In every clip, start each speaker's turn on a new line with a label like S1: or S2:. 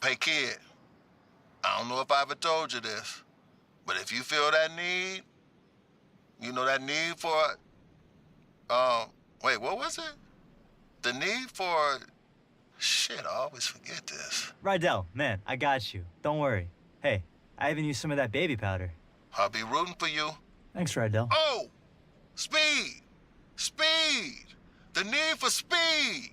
S1: Hey, kid, I don't know if I ever told you this, but if you feel that need, you know that need for, wait, what was it? The need for, shit, I always forget this.
S2: Rydell, man, I got you. Don't worry. Hey, I even used some of that baby powder.
S1: I'll be rooting for you.
S2: Thanks, Rydell.
S1: Oh, speed, speed, the need for speed.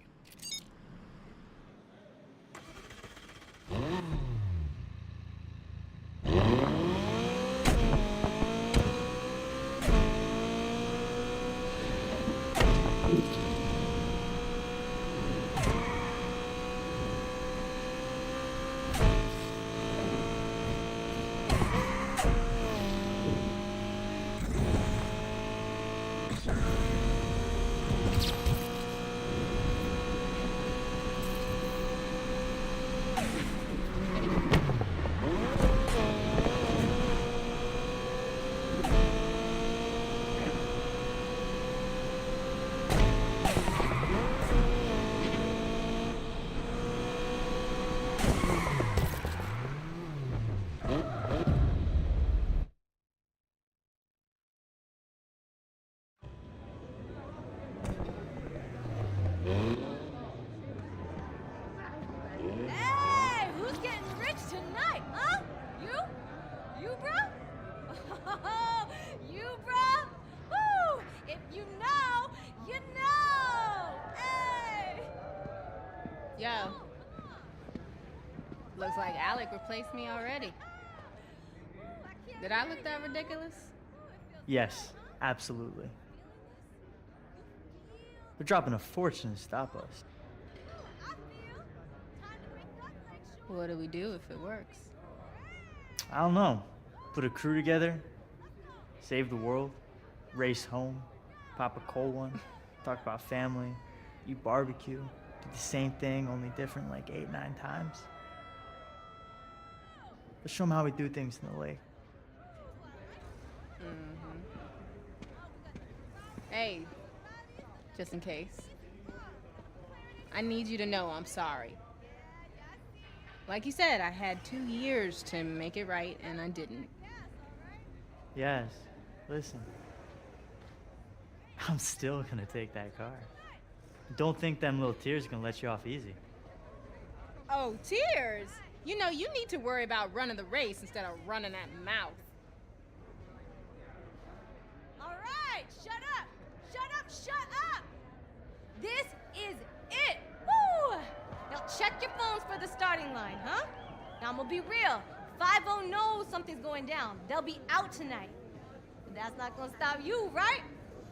S3: Hey, who's getting rich tonight, huh? You? You, bruh? Oh, you, bruh? Woo! If you know, you know! Hey!
S4: Yo. Looks like Alec replaced me already. Did I look that ridiculous?
S2: Yes, absolutely. They're dropping a fortune to stop us.
S4: What do we do if it works?
S2: I don't know. Put a crew together, save the world, race home, pop a cold one, talk about family, eat barbecue, do the same thing, only different like 8, 9 times. Let's show them how we do things in the lake.
S4: Hey, just in case. I need you to know I'm sorry. Like you said, I had 2 years to make it right, and I didn't.
S2: Yes, listen. I'm still gonna take that car. Don't think them little tears are gonna let you off easy.
S4: Oh, tears? You know, you need to worry about running the race instead of running that mouth.
S3: All right, shut up! Shut up, shut up! This is it! Woo! Now check your phones for the starting line, huh? Now I'm gonna be real. 5-0 knows something's going down. They'll be out tonight. But that's not gonna stop you, right?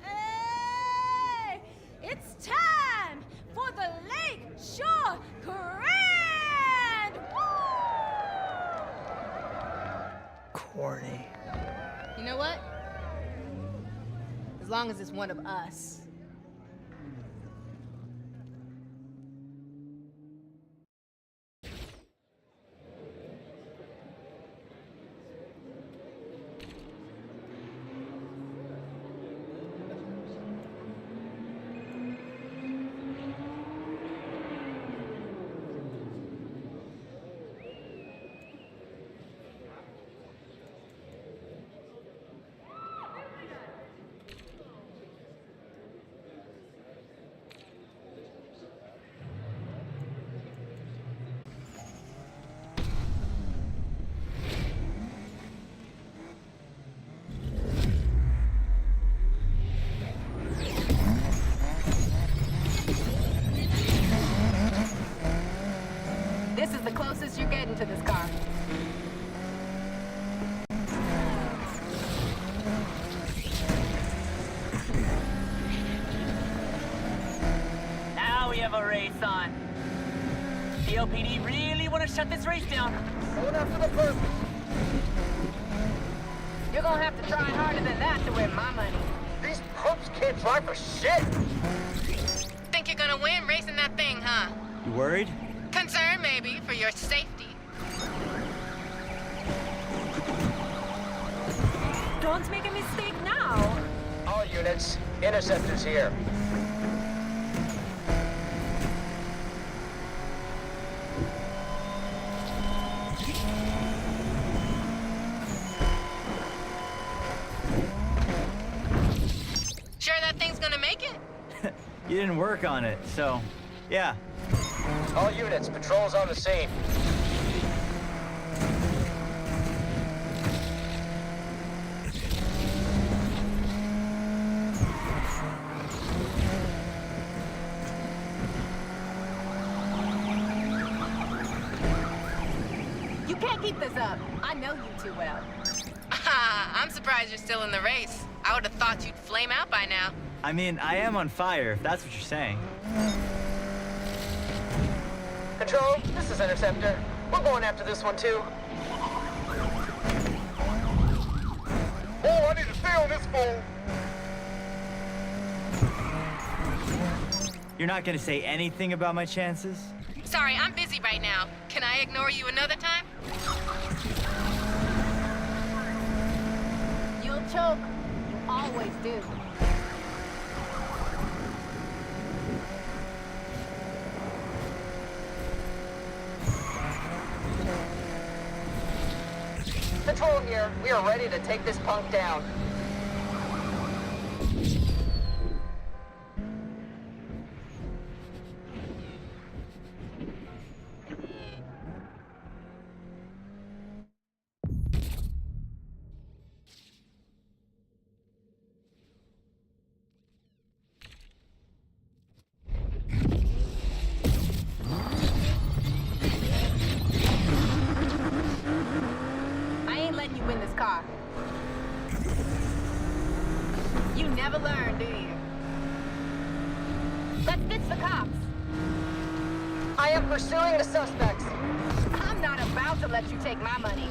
S3: Hey! It's time for the Lake Shore Grand! Woo!
S2: Corny.
S4: You know what? As long as it's one of us. This is the closest you're getting to this car.
S5: Now we have a race on. The LPD really want to shut this race down.
S6: Going after the purpose.
S5: You're gonna have to try harder than that to win my money.
S6: These crooks can't drive for shit.
S4: Think you're gonna win racing that thing, huh?
S2: You worried?
S4: Concerned, maybe, for your safety.
S3: Don't make a mistake now.
S6: All units, interceptors here.
S2: You didn't work on it, so yeah.
S6: All units, patrols on the scene.
S4: You can't keep this up. I know you too well. I'm surprised you're still in the race. I would have thought you'd flame out by now.
S2: I mean, I am on fire, if that's what you're saying.
S6: Control, this is Interceptor. We're going after this one too. Oh, I need to stay on this phone.
S2: You're not gonna say anything about my chances?
S4: Sorry, I'm busy right now. Can I ignore you another time? You'll choke. You always do.
S6: Control here. We are ready to take this punk down.
S4: I ain't letting you win this car. You never learn, do you? Let's ditch the cops.
S6: I am pursuing the suspects.
S4: I'm not about to let you take my money.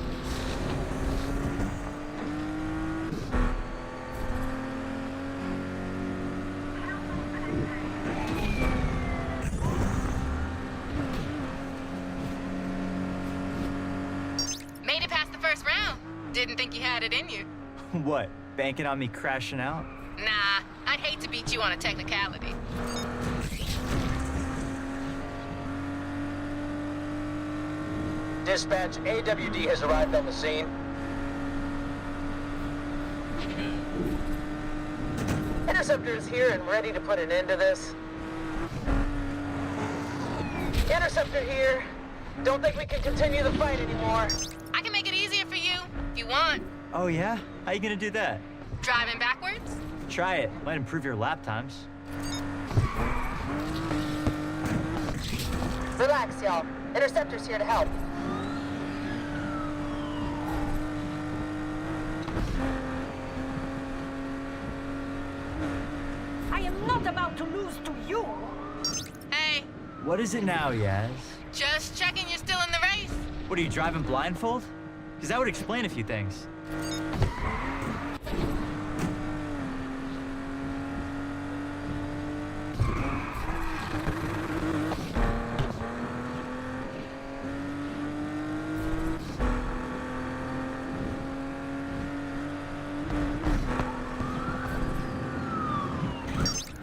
S4: Made it past the first round. Didn't think you had it in you.
S2: What, banking on me crashing out?
S4: Nah, I'd hate to beat you on a technicality.
S6: Dispatch, AWD has arrived on the scene. Interceptor is here and ready to put an end to this. Interceptor here. Don't think we can continue the fight anymore.
S4: I can make it easier for you, if you want.
S2: Oh yeah? How you gonna do that?
S4: Driving backwards?
S2: Try it. Might improve your lap times.
S6: Relax, y'all. Interceptor's here to help.
S3: I am not about to lose to you.
S4: Hey,
S2: What is it now, Yaz?
S4: just checking you're still in the race.
S2: What, are you driving blindfold? Because that would explain a few things.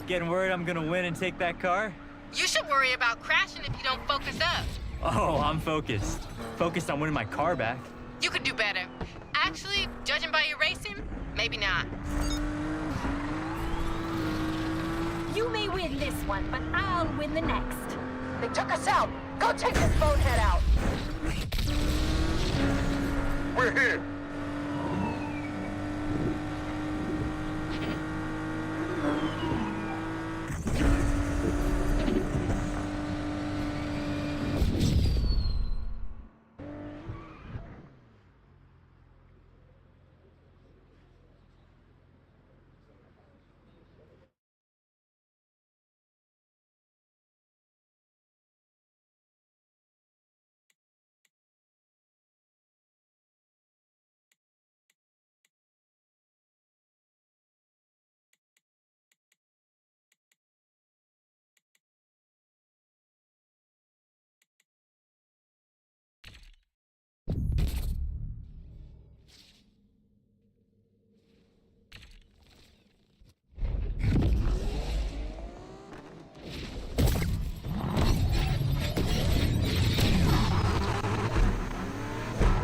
S2: Getting worried I'm gonna win and take that car?
S4: You should worry about crashing if you don't focus up.
S2: Oh, I'm focused. Focused on winning my car back.
S4: You could do better. Actually, judging by your racing, maybe not.
S3: You may win this one, but I'll win the next.
S6: They took us out. Go take this bonehead out. We're here.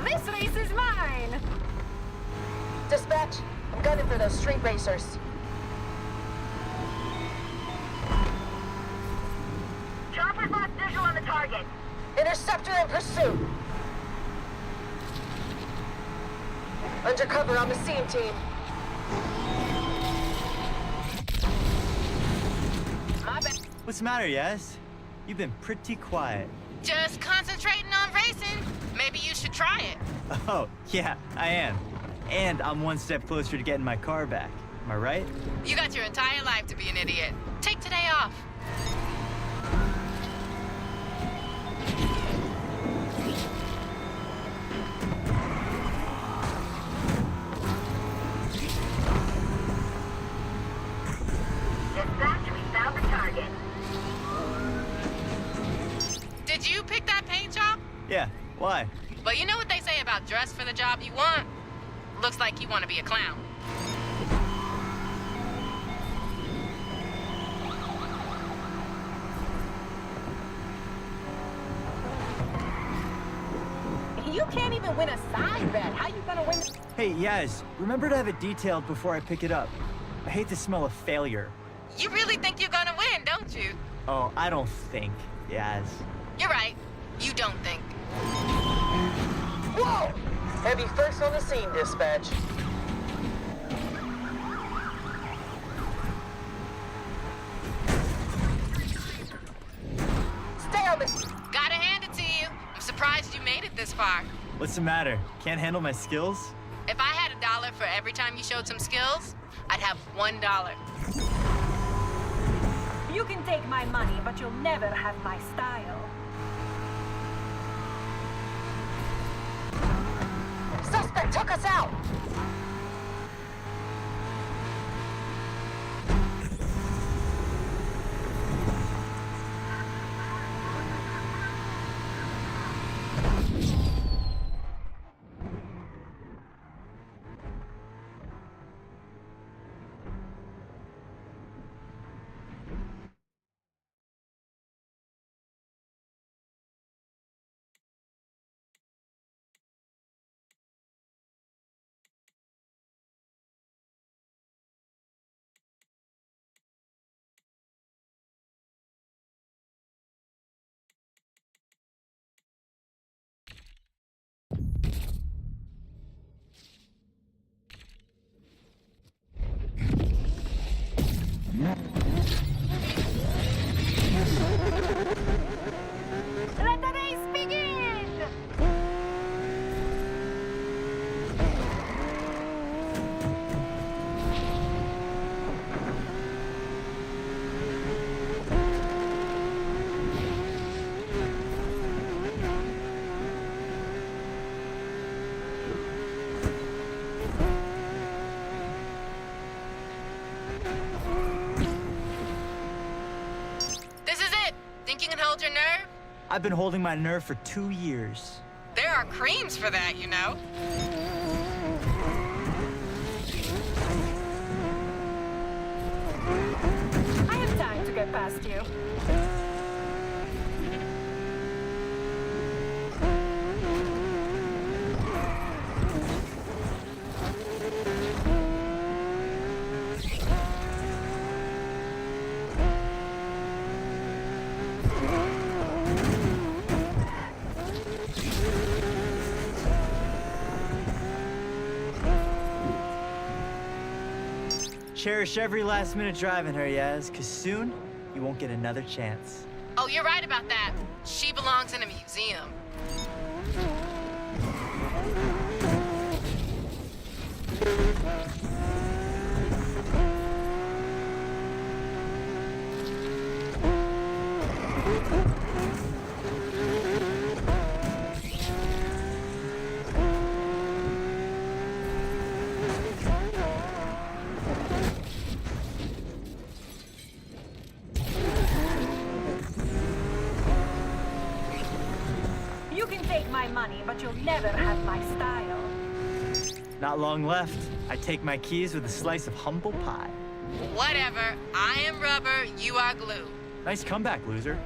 S3: This race is mine.
S6: Dispatch, I'm gunning for those street racers. Interceptor in pursuit. Undercover on the scene, team.
S4: My bad.
S2: What's the matter, Yaz? You've been pretty quiet.
S4: Just concentrating on racing. Maybe you should try it.
S2: Oh, yeah, I am. And I'm one step closer to getting my car back. Am I right?
S4: You got your entire life to be an idiot. Take today off.
S7: Dispatch, we found the target.
S4: Did you pick that paint job?
S2: Yeah, why?
S4: Well, you know what they say about dress for the job you want? Looks like you want to be a clown. You can't even win a side bet. How you gonna win?
S2: Hey, Yaz, remember to have it detailed before I pick it up. I hate the smell of failure.
S4: You really think you're gonna win, don't you?
S2: Oh, I don't think, Yaz.
S4: You're right. You don't think.
S6: Whoa! Heavy first on the scene, dispatch. Stay on the...
S4: Gotta hand it to you. I'm surprised you made it this far.
S2: What's the matter? Can't handle my skills?
S4: If I had $1 for every time you showed some skills, I'd have $1.
S7: You can take my money, but you'll never have my style.
S6: Suspect took us out!
S7: Let the race begin!
S4: This is it. Think you can hold your nerve?
S2: I've been holding my nerve for 2 years.
S4: There are creams for that, you know.
S7: I have time to get past you.
S2: Cherish every last minute driving her, Yaz, because soon you won't get another chance.
S4: Oh, you're right about that. She belongs in a museum.
S7: You can take my money, but you'll never have my style.
S2: Not long left. I take my keys with a slice of humble pie.
S4: Whatever. I am rubber, you are glue.
S2: Nice comeback, loser.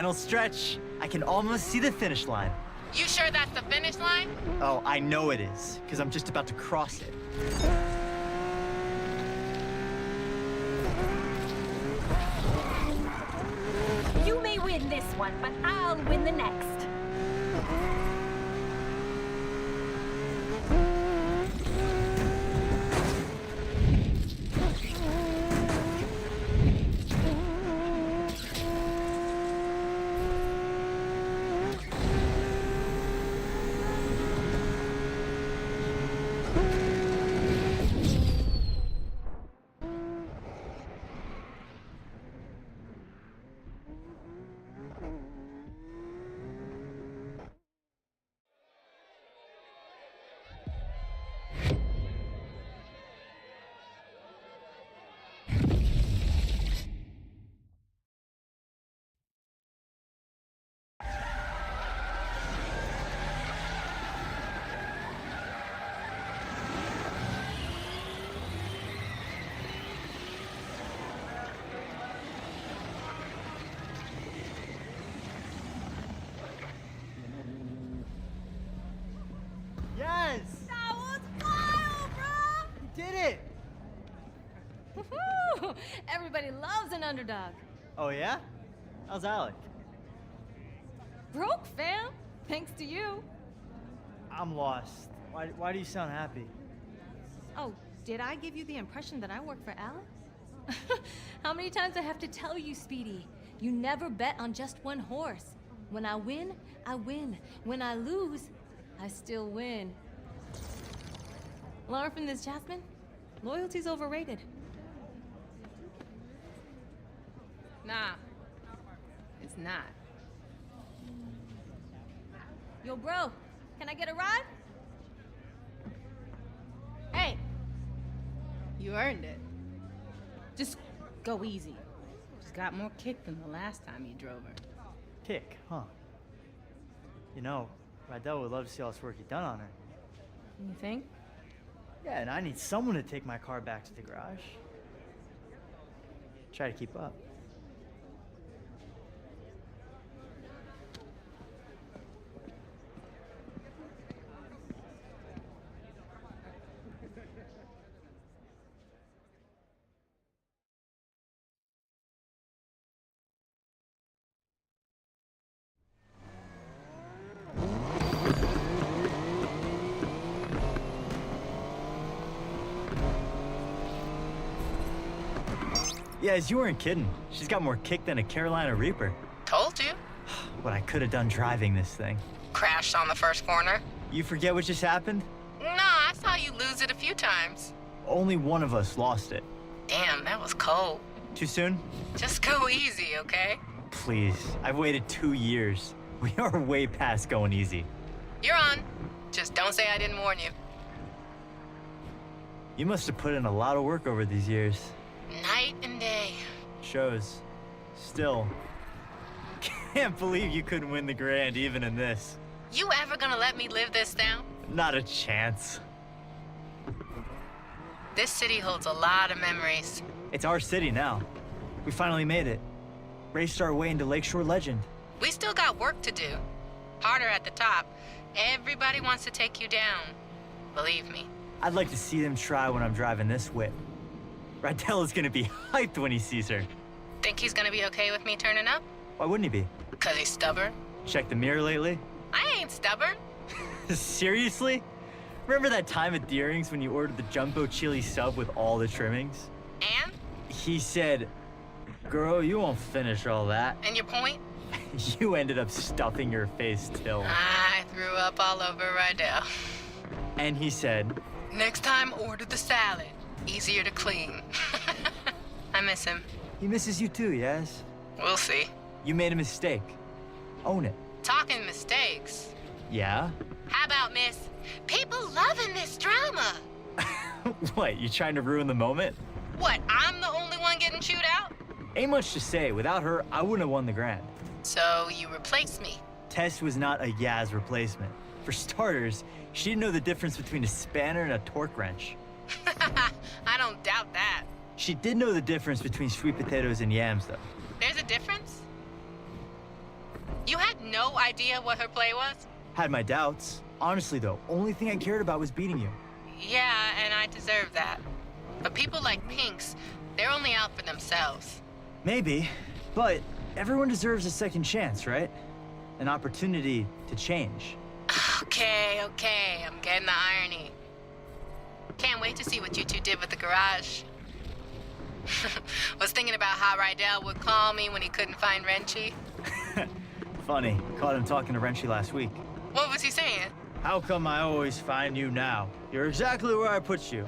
S2: Final stretch. I can almost see the finish line.
S4: You sure that's the finish line?
S2: Oh, I know it is, because I'm just about to cross it.
S7: You may win this one, but I'll win the next.
S2: Yes!
S3: That was wild, bro!
S2: You did it!
S3: Woohoo! Everybody loves an underdog.
S2: Oh, yeah? How's Alec?
S3: Broke, fam. Thanks to you.
S2: I'm lost. Why do you sound happy?
S3: Oh, did I give you the impression that I work for Alex? How many times I have to tell you, Speedy? You never bet on just one horse. When I win, I win. When I lose, I still win. Learn from this, Jasmine. Loyalty's overrated.
S4: Nah, it's not.
S3: Yo, bro, can I get a ride? Hey,
S4: You earned it. Just go easy. She's got more kick than the last time you drove her.
S2: Kick, huh? You know, Rydell would love to see all this work you've done on her.
S4: You think?
S2: Yeah, and I need someone to take my car back to the garage. Try to keep up. Yeah, as you weren't kidding. She's got more kick than a Carolina Reaper.
S4: Told you.
S2: What I could have done driving this thing.
S4: Crashed on the first corner.
S2: You forget what just happened?
S4: Nah, I saw you lose it a few times.
S2: Only one of us lost it.
S4: Damn, that was cold.
S2: Too soon?
S4: Just go easy, okay?
S2: Please, I've waited 2 years. We are way past going easy.
S4: You're on. Just don't say I didn't warn you.
S2: You must have put in a lot of work over these years.
S4: Night and day.
S2: Shows. Still. Can't believe you couldn't win the grand even in this.
S4: You ever gonna let me live this down?
S2: Not a chance.
S4: This city holds a lot of memories.
S2: It's our city now. We finally made it. Raced our way into Lakeshore legend.
S4: We still got work to do. Harder at the top. Everybody wants to take you down. Believe me.
S2: I'd like to see them try when I'm driving this whip. Rydell is gonna be hyped when he sees her.
S4: Think he's gonna be okay with me turning up?
S2: Why wouldn't he be?
S4: 'Cause he's stubborn?
S2: Check the mirror lately?
S4: I ain't stubborn.
S2: Seriously? Remember that time at Deering's when you ordered the jumbo chili sub with all the trimmings?
S4: And?
S2: He said, "Girl, you won't finish all that."
S4: And your point?
S2: You ended up stuffing your face till.
S4: I threw up all over Rydell.
S2: And he said,
S4: Next time, order the salad. Easier to clean. I miss him.
S2: he misses you too, yes?
S4: We'll see.
S2: You made a mistake. Own it.
S4: Talking mistakes.
S2: Yeah?
S4: How about, miss? People loving this drama.
S2: What, you trying to ruin the moment?
S4: What, I'm the only one getting chewed out?
S2: Ain't much to say. Without her, I wouldn't have won the grand.
S4: So you replace me.
S2: Tess was not a Yaz replacement. For starters, she didn't know the difference between a spanner and a torque wrench.
S4: I don't doubt that.
S2: She did know the difference between sweet potatoes and yams, though.
S4: There's a difference? no idea what her play was?
S2: Had my doubts. Honestly, though, only thing I cared about was beating you.
S4: Yeah, and I deserve that. But people like Pinks, they're only out for themselves.
S2: Maybe, but everyone deserves a second chance, right? An opportunity to change.
S4: Okay, I'm getting the irony. Can't wait to see what you two did with the garage. Was thinking about how Rydell would call me when he couldn't find Wrenchy.
S2: Funny, caught him talking to Wrenchy last week.
S4: What was he saying?
S2: How come I always find you now? You're exactly where I put you.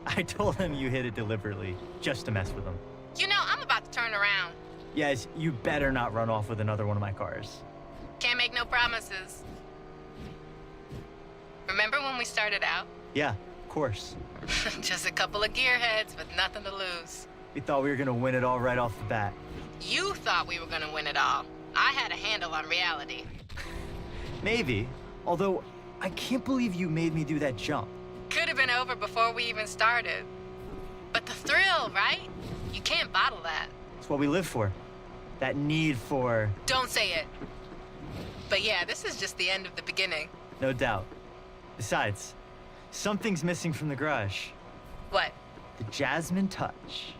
S2: I told him you hit it deliberately, just to mess with him.
S4: You know, I'm about to turn around.
S2: Yes, you better not run off with another one of my cars.
S4: Can't make no promises. Remember when we started out?
S2: Yeah, of course.
S4: Just a couple of gearheads with nothing to lose.
S2: We thought we were gonna win it all right off the bat.
S4: You thought we were gonna win it all. I had a handle on reality.
S2: Maybe, although I can't believe you made me do that jump.
S4: Could have been over before we even started. But the thrill, right? You can't bottle that.
S2: It's what we live for. That need for...
S4: Don't say it. But yeah, this is just the end of the beginning.
S2: No doubt. Besides, something's missing from the garage.
S4: What?
S2: The Jasmine touch.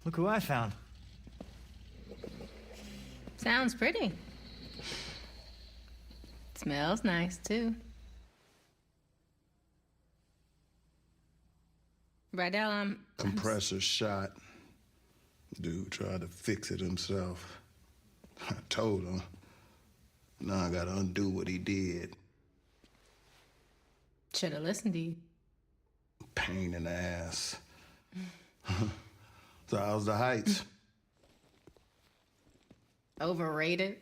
S2: Look who I found.
S4: Sounds pretty. Smells nice, too. Rydell, I'm...
S1: Compressor shot. Dude tried to fix it himself. I told him. Now I gotta undo what he did.
S4: Should've listened to you.
S1: Pain in the ass. So how's the Heights?
S4: Overrated.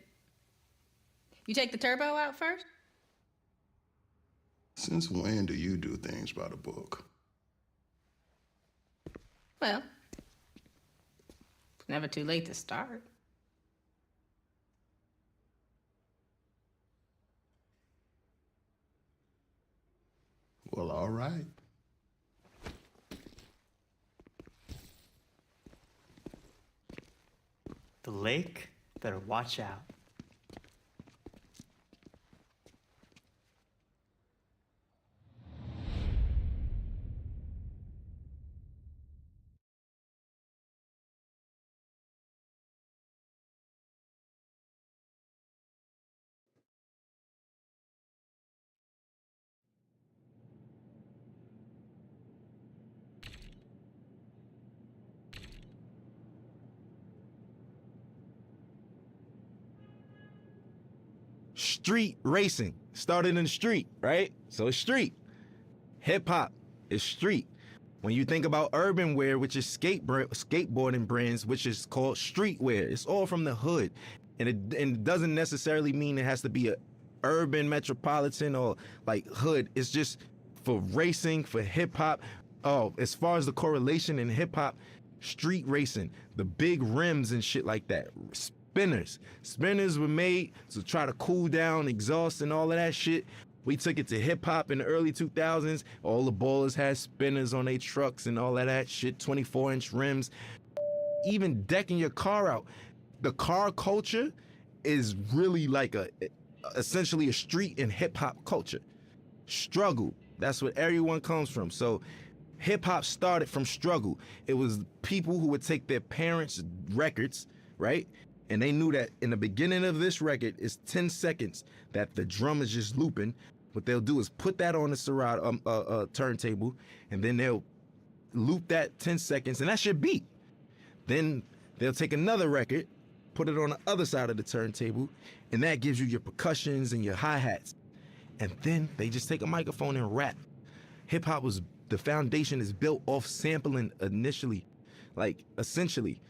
S4: You take the turbo out first?
S1: Since when do you do things by the book?
S4: Well, it's never too late to start.
S1: Well, all right.
S2: The lake better watch out.
S8: Street racing started in the street, right? So it's street. Hip hop is street. When you think about urban wear, which is skateboarding brands, which is called streetwear, it's all from the hood. And it doesn't necessarily mean it has to be a urban metropolitan or like hood. It's just for racing, for hip hop. Oh, as far as the correlation in hip hop, street racing, the big rims and shit like that. Spinners. Spinners were made to try to cool down exhaust and all of that shit. We took it to hip hop in the early 2000s. All the ballers had spinners on their trucks and all of that shit, 24-inch rims. Even decking your car out. The car culture is really like essentially a street and hip hop culture. Struggle. That's what everyone comes from. So hip hop started from struggle. It was people who would take their parents' records, right? And they knew that in the beginning of this record is 10 seconds that the drum is just looping. What they'll do is put that on the Serato turntable, and then they'll loop that 10 seconds, and that's your beat. Then they'll take another record, put it on the other side of the turntable, and that gives you your percussions and your hi-hats. And then they just take a microphone and rap. Hip hop was, the foundation is built off sampling initially, like essentially.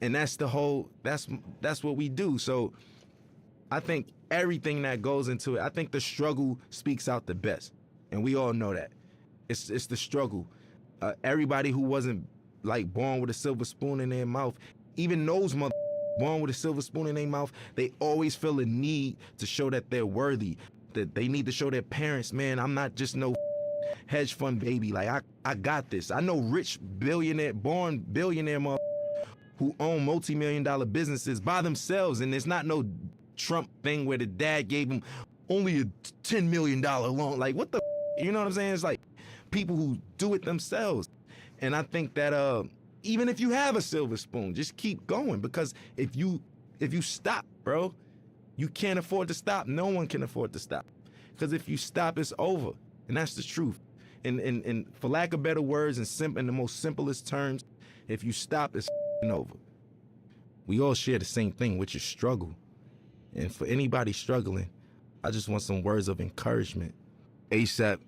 S8: And that's the whole, that's what we do. So I think everything that goes into it, I think the struggle speaks out the best. And we all know that. It's the struggle. Everybody who wasn't like born with a silver spoon in their mouth, even those born with a silver spoon in their mouth, they always feel a need to show that they're worthy, that they need to show their parents, man, I'm not just no hedge fund baby. Like, I got this. I know rich billionaire, born billionaire who own multi-million-dollar businesses by themselves, and it's not no Trump thing where the dad gave him only a $10 million loan. Like, what the, you know what I'm saying? It's like people who do it themselves. And I think that even if you have a silver spoon, just keep going, because if you stop, bro, you can't afford to stop. No one can afford to stop, because if you stop, it's over, and that's the truth. And for lack of better words, in the most simplest terms, if you stop, it's over. We all share the same thing, which is struggle. And for anybody struggling, I just want some words of encouragement. ASAP,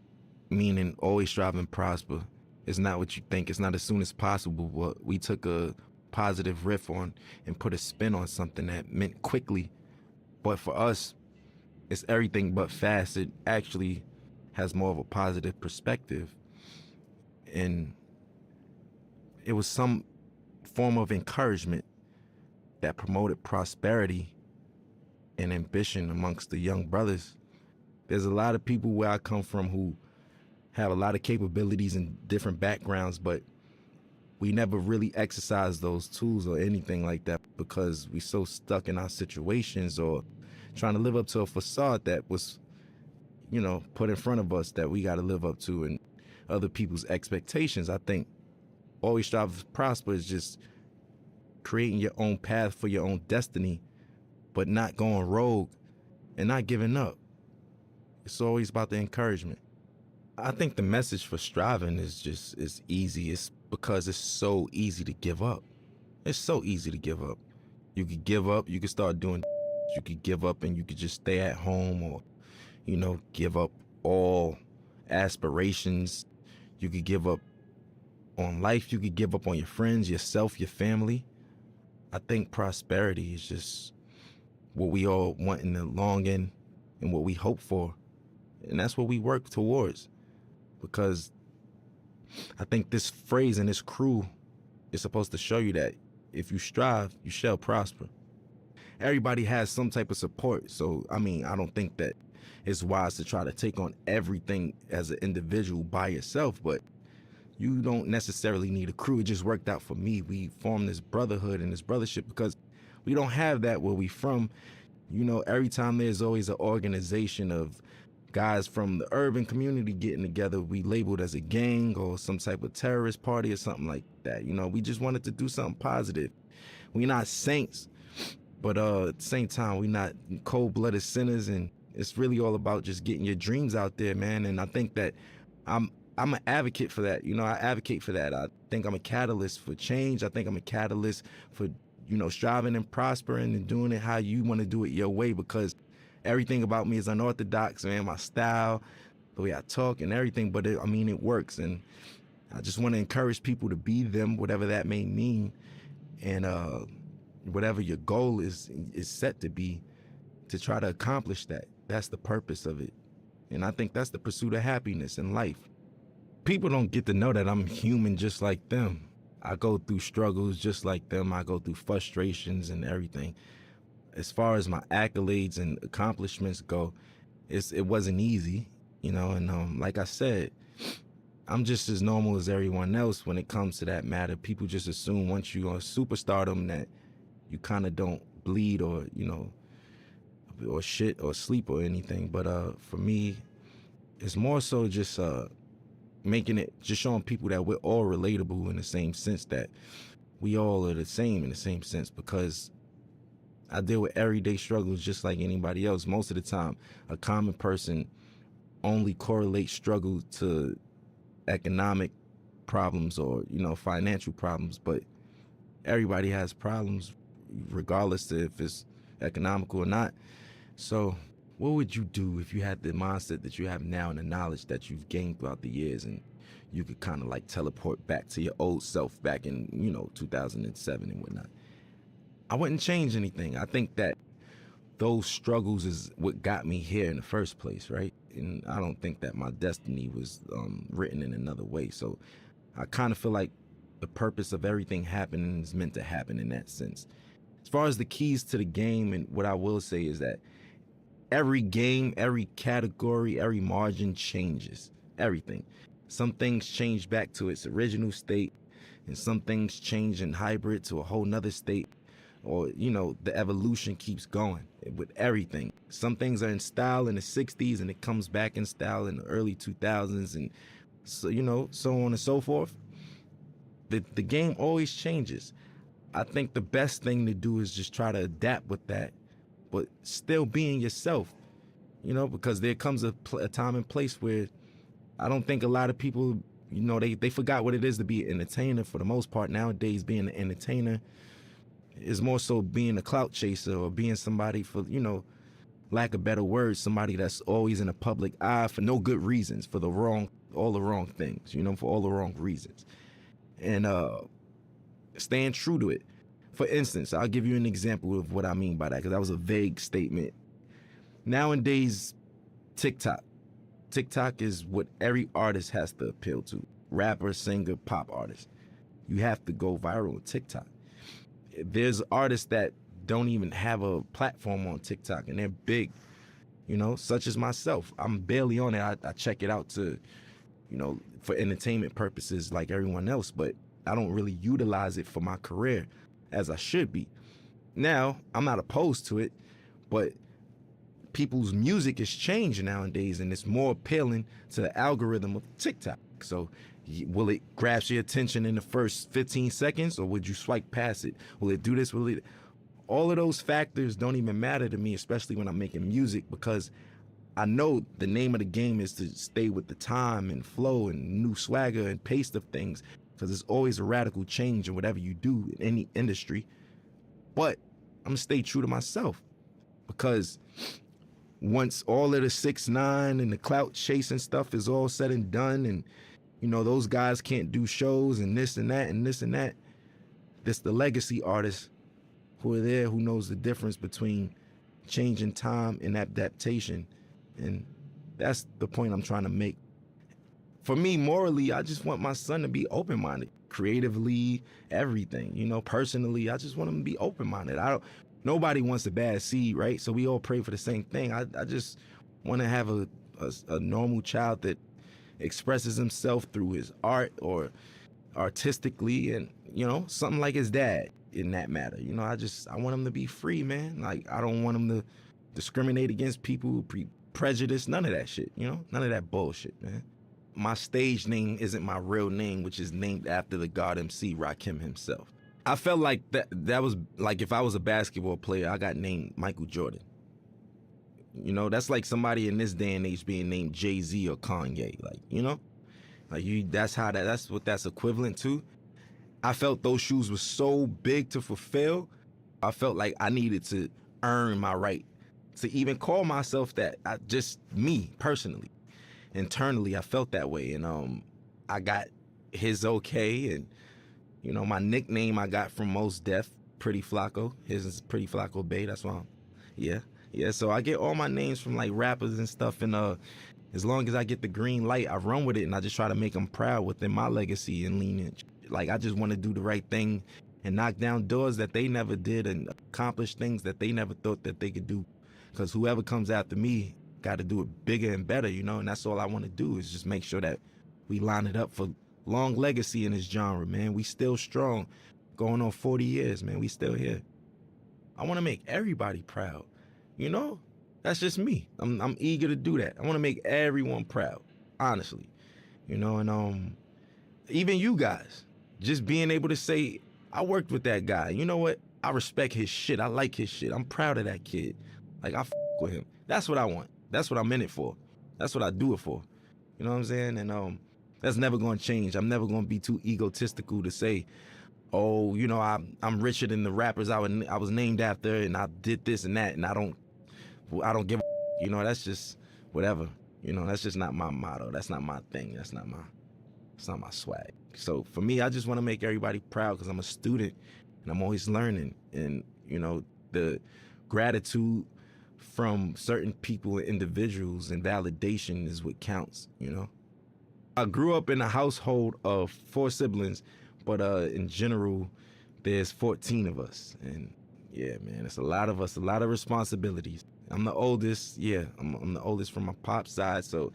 S8: meaning always strive and prosper. It's not what you think. It's not as soon as possible. But we took a positive riff on and put a spin on something that meant quickly. But for us, it's everything but fast. It actually has more of a positive perspective. And it was some form of encouragement that promoted prosperity and ambition amongst the young brothers. There's a lot of people where I come from who have a lot of capabilities and different backgrounds, but we never really exercise those tools or anything like that because we so stuck in our situations or trying to live up to a facade that was, put in front of us that we got to live up to and other people's expectations. I think always strive to prosper is just creating your own path for your own destiny, but not going rogue and not giving up. It's always about the encouragement. I think the message for striving is easy. It's because it's so easy to give up. It's so easy to give up. You could give up, you could start doing, you could give up and you could just stay at home or, give up all aspirations. You could give up on life. You could give up on your friends, yourself, your family. I think prosperity is just what we all want in the long end and what we hope for. And that's what we work towards. Because I think this phrase and this crew is supposed to show you that if you strive, you shall prosper. Everybody has some type of support. So, I don't think that it's wise to try to take on everything as an individual by yourself, but you don't necessarily need a crew. It just worked out for me. We formed this brotherhood and this brothership because we don't have that where we from. Every time there's always an organization of guys from the urban community getting together, we labeled as a gang or some type of terrorist party or something like that. We just wanted to do something positive. We're not saints, but at the same time, we're not cold-blooded sinners, and it's really all about just getting your dreams out there, man. And I think that I'm an advocate for that. I advocate for that. I think I'm a catalyst for change. I think I'm a catalyst for, striving and prospering and doing it how you want to do it your way, because everything about me is unorthodox, man. My style, the way I talk and everything, but it works. And I just want to encourage people to be them, whatever that may mean. And whatever your goal is set to be, to try to accomplish that. That's the purpose of it. And I think that's the pursuit of happiness in life. people don't get to know that I'm human just like them. I go through struggles just like them. I go through frustrations and everything. As far as my accolades and accomplishments go, it wasn't easy, you know, and like I said, I'm just as normal as everyone else when it comes to that matter. People just assume once you're on superstardom that you kind of don't bleed or, you know, or shit or sleep or anything. But for me, it's more so just making it, just showing people that we're all relatable in the same sense, that we all are the same in the same sense, because I deal with everyday struggles just like anybody else. Most of the time, a common person only correlates struggle to economic problems or, you know, financial problems, but everybody has problems regardless if it's economical or not. So what would you do if you had the mindset that you have now and the knowledge that you've gained throughout the years, and you could kind of like teleport back to your old self back in, you know, 2007 and whatnot? I wouldn't change anything. I think that those struggles is what got me here in the first place, right? And I don't think that my destiny was written in another way. So I kind of feel like the purpose of everything happening is meant to happen in that sense. As far as the keys to the game, and what I will say is that every game, every category, every margin changes. Everything. Some things change back to its original state, and some things change in hybrid to a whole nother state. Or, you know, the evolution keeps going with everything. Some things are in style in the 60s and it comes back in style in the early 2000s, and so, you know, so on and so forth. The game always changes. I think the best thing to do is just try to adapt with that, but still being yourself, you know, because there comes a time and place where I don't think a lot of people, you know, they forgot what it is to be an entertainer for the most part. Nowadays, being an entertainer is more so being a clout chaser, or being somebody, for, you know, lack of better words, somebody that's always in the public eye for no good reasons, for all the wrong things, you know, for all the wrong reasons. And staying true to it. For instance, I'll give you an example of what I mean by that, because that was a vague statement. Nowadays, TikTok is what every artist has to appeal to. Rapper, singer, pop artist. You have to go viral on TikTok. There's artists that don't even have a platform on TikTok, and they're big, you know, such as myself. I'm barely on it. I check it out to, you know, for entertainment purposes like everyone else, but I don't really utilize it for my career as I should be. Now, I'm not opposed to it, but people's music is changing nowadays, and it's more appealing to the algorithm of TikTok. So will it grasp your attention in the first 15 seconds, or would you swipe past it? Will it do this? Will it? All of those factors don't even matter to me, especially when I'm making music, because I know the name of the game is to stay with the time and flow and new swagger and pace of things, because there's always a radical change in whatever you do in any industry. But I'm gonna stay true to myself, because once all of the 6ix9ine and the clout chasing stuff is all said and done, and, you know, those guys can't do shows and this and that and this and that, this the legacy artists who are there, who knows the difference between changing time and adaptation. And that's the point I'm trying to make. For me, morally, I just want my son to be open-minded, creatively, everything, you know, personally. I just want him to be open-minded. Nobody wants a bad seed, right? So we all pray for the same thing. I just want to have a normal child that expresses himself through his art or artistically, and, you know, something like his dad in that matter. You know, I want him to be free, man. Like, I don't want him to discriminate against people, prejudice, none of that shit, you know? None of that bullshit, man. My stage name isn't my real name, which is named after the God MC Rakim himself. I felt like that was like, if I was a basketball player, I got named Michael Jordan. You know, that's like somebody in this day and age being named Jay-Z or Kanye, like, you know? Like, that's what that's equivalent to. I felt those shoes were so big to fulfill. I felt like I needed to earn my right to even call myself that. Me, personally. Internally, I felt that way. And I got his okay. And, you know, my nickname I got from Mos Def, Pretty Flacco. His is Pretty Flacco Bay. That's why yeah. So I get all my names from like rappers and stuff. And As long as I get the green light, I run with it, and I just try to make them proud within my legacy and lineage. Like, I just want to do the right thing and knock down doors that they never did and accomplish things that they never thought that they could do. Because whoever comes after me got to do it bigger and better, you know, and that's all I want to do is just make sure that we line it up for long legacy in this genre, man. We still strong, going on 40 years, man. We still here. I want to make everybody proud, you know? That's just me. I'm eager to do that. I want to make everyone proud, honestly, you know, and even you guys, just being able to say, I worked with that guy. You know what? I respect his shit. I like his shit. I'm proud of that kid. Like, I with him. That's what I want. That's what I'm in it for. That's what I do it for. You know what I'm saying? And that's never going to change. I'm never going to be too egotistical to say, oh, you know, I'm richer than the rappers I was named after, and I did this and that, and I don't give a, you know, that's just whatever. You know, that's just not my motto. That's not my thing. That's not my swag. So for me, I just want to make everybody proud because I'm a student and I'm always learning. And, you know, the gratitude from certain people and individuals and validation is what counts, you know. I grew up in a household of 4 siblings, but in general, there's 14 of us. And yeah, man, it's a lot of us, a lot of responsibilities. I'm the oldest, yeah, I'm the oldest from my pop's side, so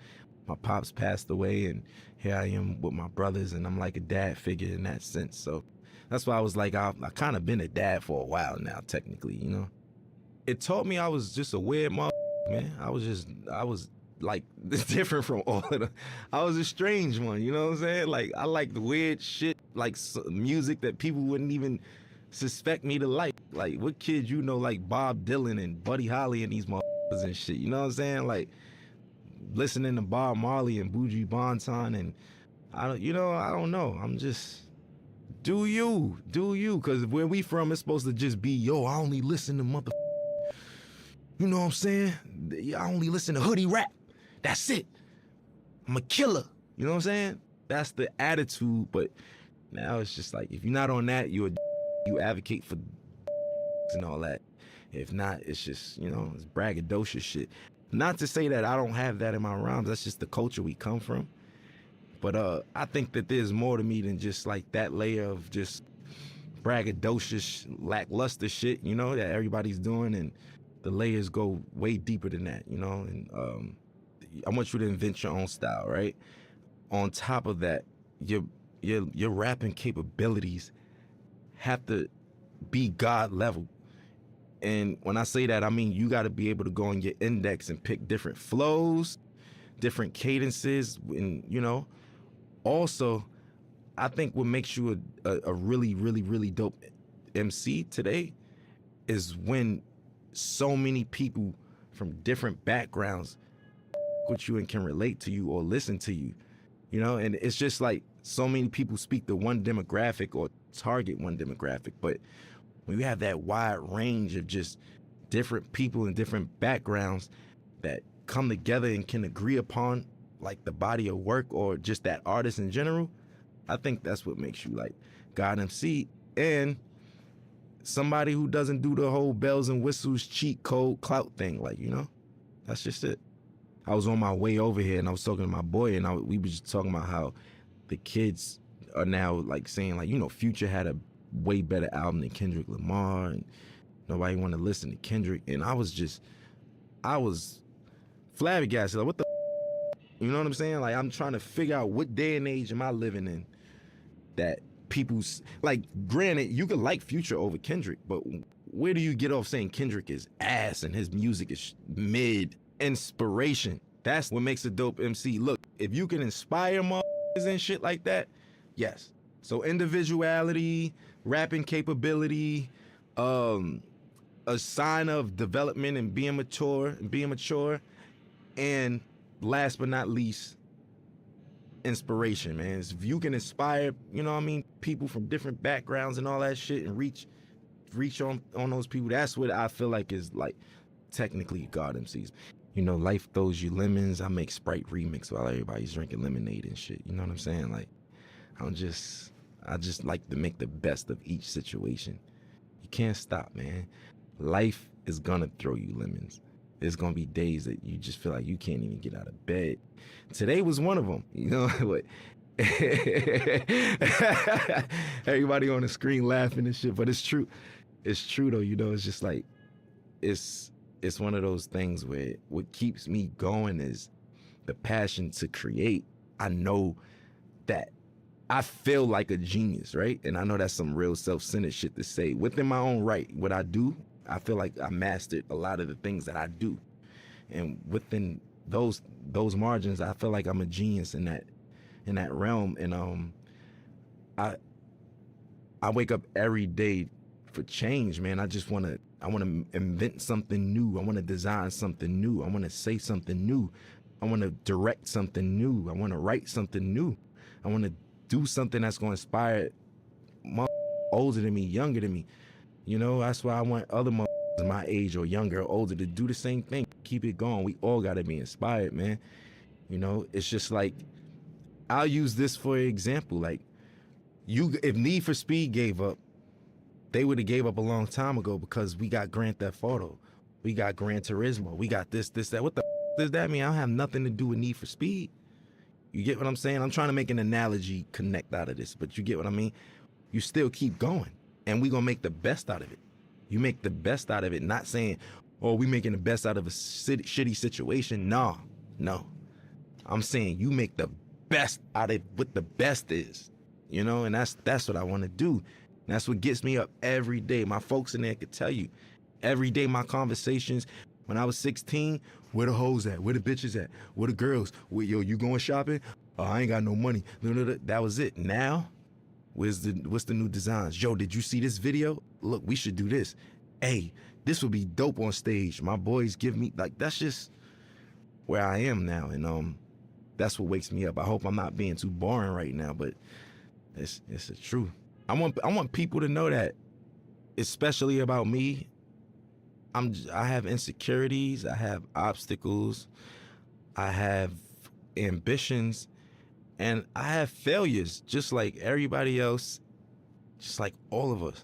S8: my pops passed away, and here I am with my brothers, and I'm like a dad figure in that sense. So that's why I was like, I kind of been a dad for a while now, technically, you know. It taught me I was just a weird man. I was like different from all of them. I was a strange one, you know what I'm saying? Like, I like the weird shit, like music that people wouldn't even suspect me to like. Like, what kid you know like Bob Dylan and Buddy Holly and these motherfuckers and shit, you know what I'm saying? Like, listening to Bob Marley and Buju Banton, and I don't know. I'm just, do you, because where we from, it's supposed to just be, yo, I only listen to you know what I'm saying? I only listen to hoodie rap. That's it. I'm a killer. You know what I'm saying? That's the attitude. But now it's just like, if you're not on that, you advocate for and all that. If not, it's just, you know, it's braggadocious shit. Not to say that I don't have that in my rhymes. That's just the culture we come from. But I think that there's more to me than just like that layer of just braggadocious, lackluster shit, you know, that everybody's doing. And the layers go way deeper than that, you know? And I want you to invent your own style, right? On top of that, your rapping capabilities have to be God level. And when I say that, I mean you got to be able to go on your index and pick different flows, different cadences, and, you know. Also, I think what makes you a really, really, really dope MC today is when so many people from different backgrounds with you and can relate to you or listen to you, you know. And it's just like so many people speak to one demographic or target one demographic, but when you have that wide range of just different people and different backgrounds that come together and can agree upon like the body of work or just that artist in general, I think that's what makes you like God MC and somebody who doesn't do the whole bells and whistles cheat code clout thing. Like, you know, that's just it. I was on my way over here and I was talking to my boy, and we were just talking about how the kids are now like saying, like, you know, Future had a way better album than Kendrick Lamar, and nobody wanted to listen to Kendrick. And I was flabbergasted. Like, what the you know what I'm saying? Like, I'm trying to figure out what day and age am I living in that people's, like, granted, you could like Future over Kendrick, but where do you get off saying Kendrick is ass and his music is mid? Inspiration. That's what makes a dope MC. Look, if you can inspire motherfuckers and shit like that, yes. So individuality, rapping capability, a sign of development and being mature, and last but not least, inspiration, man. If you can inspire, you know what I mean, people from different backgrounds and all that shit, and reach on those people, that's what I feel like is like technically God MCs. You know, life throws you lemons. I make Sprite remix while everybody's drinking lemonade and shit. You know what I'm saying? Like, I just like to make the best of each situation. You can't stop, man. Life is gonna throw you lemons. There's gonna be days that you just feel like you can't even get out of bed. Today was one of them, you know. What? Everybody on the screen laughing and shit, but it's true. It's true though, you know. It's just like it's one of those things where what keeps me going is the passion to create. I know that I feel like a genius, right? And I know that's some real self-centered shit to say. Within my own right, what I do, I feel like I mastered a lot of the things that I do. And within those margins, I feel like I'm a genius in that realm. And I wake up every day for change, man. I want to invent something new. I want to design something new. I want to say something new. I want to direct something new. I want to write something new. I want to do something that's going to inspire older than me, younger than me. You know, that's why I want other my age or younger or older to do the same thing. Keep it going. We all got to be inspired, man. You know, it's just like, I'll use this for example. Like, if Need for Speed gave up, they would have gave up a long time ago, because we got Grand Theft Auto, we got Gran Turismo, we got this, that. What the does that mean? I don't have nothing to do with Need for Speed. You get what I'm saying? I'm trying to make an analogy connect out of this, but you get what I mean? You still keep going, and we gonna make the best out of it. You make the best out of it, not saying, oh, we making the best out of a shitty situation. No. I'm saying you make the best out of what the best is, you know, and that's what I want to do. And that's what gets me up every day. My folks in there could tell you, every day my conversations, when I was 16, where the hoes at? Where the bitches at? Where the girls? Yo, you going shopping? Oh, I ain't got no money. That was it. Now, what's the new designs? Yo, did you see this video? Look, we should do this. Hey, this would be dope on stage. My boys give me, like, that's just where I am now. And that's what wakes me up. I hope I'm not being too boring right now, but it's the truth. I want people to know that, especially about me, I have insecurities, I have obstacles, I have ambitions, and I have failures, just like everybody else, just like all of us.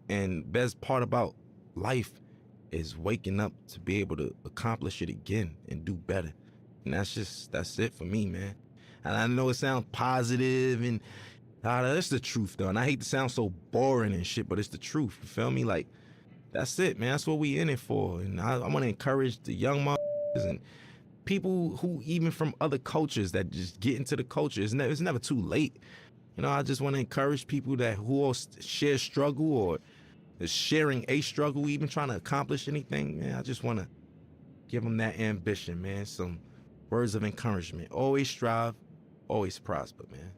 S8: And best part about life is waking up to be able to accomplish it again and do better. And that's it for me, man. And I know it sounds positive, and that's the truth though. And I hate to sound so boring and shit, but it's the truth. You feel me? Like, that's it, man. That's what we in it for. And I want to encourage the young motherfuckers and people who even from other cultures that just get into the culture. It's never too late. You know, I just want to encourage people who all share struggle or is sharing a struggle, even trying to accomplish anything, man. I just want to give them that ambition, man. Some words of encouragement. Always strive, always prosper, man.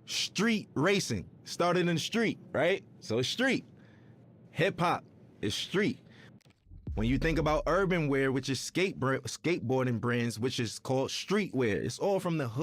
S8: Street racing started in the street, right? So it's street. Hip hop is street. When you think about urban wear, which is skateboarding brands, which is called streetwear, it's all from the hood.